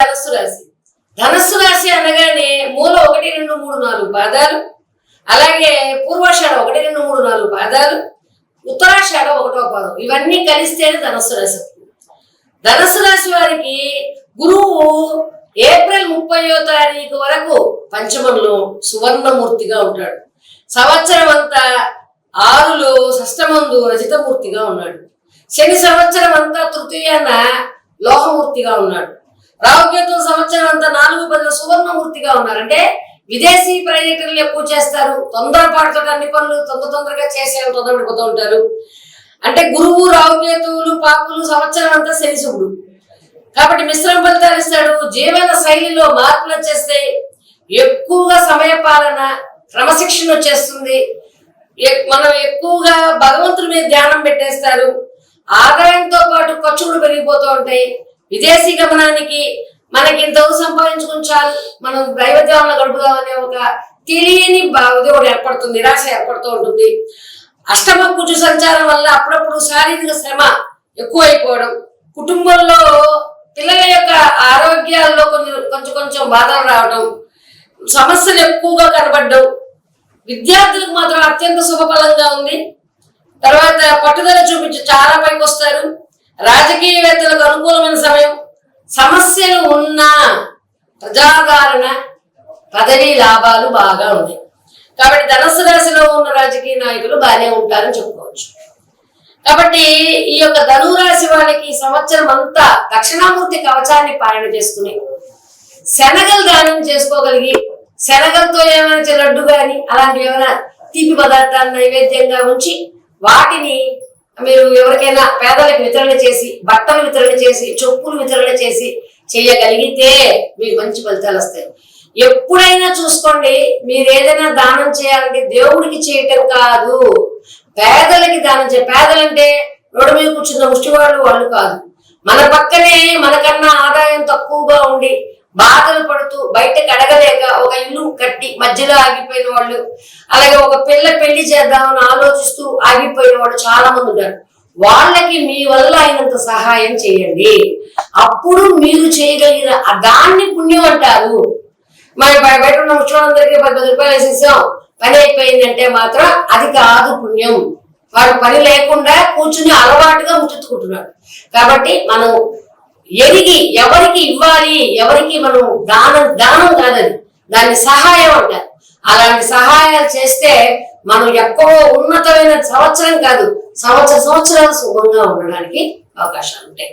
ధనస్సు రాశి. ధనస్సు రాశి అనగానే మూల 1, 2, 3, 4 పాదాలు, అలాగే పూర్వాషాఢ 1, 2, 3, 4 పాదాలు, ఉత్తరాషాఢ 1వ పాదం, ఇవన్నీ కలిస్తేనే ధనస్సు రాశి. ధనస్సు రాశి వారికి గురువు ఏప్రిల్ 30వ తారీఖు వరకు పంచమంలో సువర్ణమూర్తిగా ఉంటాడు. సంవత్సరం అంతా 6లో షష్టమందు రజితమూర్తిగా ఉన్నాడు. శని సంవత్సరం అంతా తృతీయాన లోహమూర్తిగా ఉన్నాడు. రాహుకేతు సంవత్సరం అంతా 4-10 సువర్ణమూర్తిగా ఉన్నారు. అంటే విదేశీ పర్యటనలు ఎక్కువ చేస్తారు. తొందరపాటుతో అన్ని పనులు తొందరగా చేసేవాళ్ళు తొందరపడిపోతూ ఉంటారు. అంటే గురువు రాహుకేతువులు పాపులు సంవత్సరం అంతా శనిశుడు కాబట్టి మిశ్రమ ఫలితాలు ఇస్తాడు. జీవన శైలిలో మార్పులు వచ్చేస్తాయి. ఎక్కువగా సమయ పాలన, క్రమశిక్షణ వచ్చేస్తుంది. మనం ఎక్కువగా భగవంతుడి మీద ధ్యానం పెట్టేస్తారు. ఆదాయంతో పాటు ఖర్చులు పెరిగిపోతూ ఉంటాయి. విదేశీ గమనానికి మనకి ఇంత సంపాదించుకుని చాలు, మనం దైవధ్యానంలో గడుపుదామనే ఒక తెలియని ఒకటి ఏర్పడుతుంది, నిరాశ ఏర్పడుతూ ఉంటుంది. అష్టమ కుజు సంచారం వల్ల అప్పుడప్పుడు శారీరక శ్రమ ఎక్కువైపోవడం, కుటుంబంలో పిల్లల యొక్క ఆరోగ్యాల్లో కొంచెం బాధలు రావడం, సమస్యలు ఎక్కువగా కనబడడం. విద్యార్థులకు మాత్రం అత్యంత శుభఫలంగా ఉంది. తర్వాత పట్టుదల చూపించి చాలా పైకి వస్తారు. రాజకీయవేత్తలకు అనుకూలమైన సమయం. సమస్యలు ఉన్న ప్రజాదరణ, పదవీ లాభాలు బాగా ఉన్నాయి. కాబట్టి ధనస్సు రాశిలో ఉన్న రాజకీయ నాయకులు బాగానే ఉంటారని చెప్పుకోవచ్చు. కాబట్టి ఈ యొక్క ధనురాశి వాళ్ళకి ఈ సంవత్సరం అంతా దక్షిణామూర్తి కవచాన్ని పాలన చేసుకుని శనగలు దానం చేసుకోగలిగి, శనగలతో ఏమైనా లడ్డు కానీ అలాంటివి ఏమైనా తీపి పదార్థాన్ని నైవేద్యంగా ఉంచి వాటిని మీరు ఎవరికైనా పేదలకు వితరణ చేసి, బట్టలు వితరణ చేసి, చెప్పులు వితరణ చేసి చేయగలిగితే మీకు మంచి ఫలితాలు వస్తాయి. ఎప్పుడైనా చూసుకోండి, మీరు ఏదైనా దానం చేయాలంటే దేవుడికి చేయటం కాదు, పేదలకి దానం చేయాలి. పేదలంటే రోడ్డు మీద కూర్చున్న ముష్టివాళ్ళు కాదు. మన పక్కనే మనకన్నా ఆదాయం తక్కువగా ఉండి బాధలు పడుతూ బయటకు అడగలేక ఒక ఇల్లు కట్టి మధ్యలో ఆగిపోయిన వాళ్ళు, అలాగే ఒక పెళ్లి చేద్దామని ఆలోచిస్తూ ఆగిపోయిన వాళ్ళు చాలా మంది ఉన్నారు. వాళ్ళకి మీ వల్ల అయినంత సహాయం చేయండి. అప్పుడు మీరు చేయగలిగిన దాన్ని పుణ్యం అంటారు. మరి బయట ఉన్న ముఖ్యమంత్రికి 10 రూపాయలు వేసేసాం, పని అయిపోయిందంటే మాత్రం అది కాదు పుణ్యం. వాడు పని లేకుండా కూర్చుని అలవాటుగా ముచ్చెత్తుకుంటున్నాడు. కాబట్టి మనం ఎరిగి ఎవరికి ఇవ్వాలి, ఎవరికి మనం దానం కాదని దాన్ని సహాయం అంటారు. అలాంటి సహాయాలు చేస్తే మనం ఎక్కువ ఉన్నతమైన సంవత్సరం కాదు, సంవత్సరాలు సుఖంగా ఉండడానికి అవకాశాలు ఉంటాయి.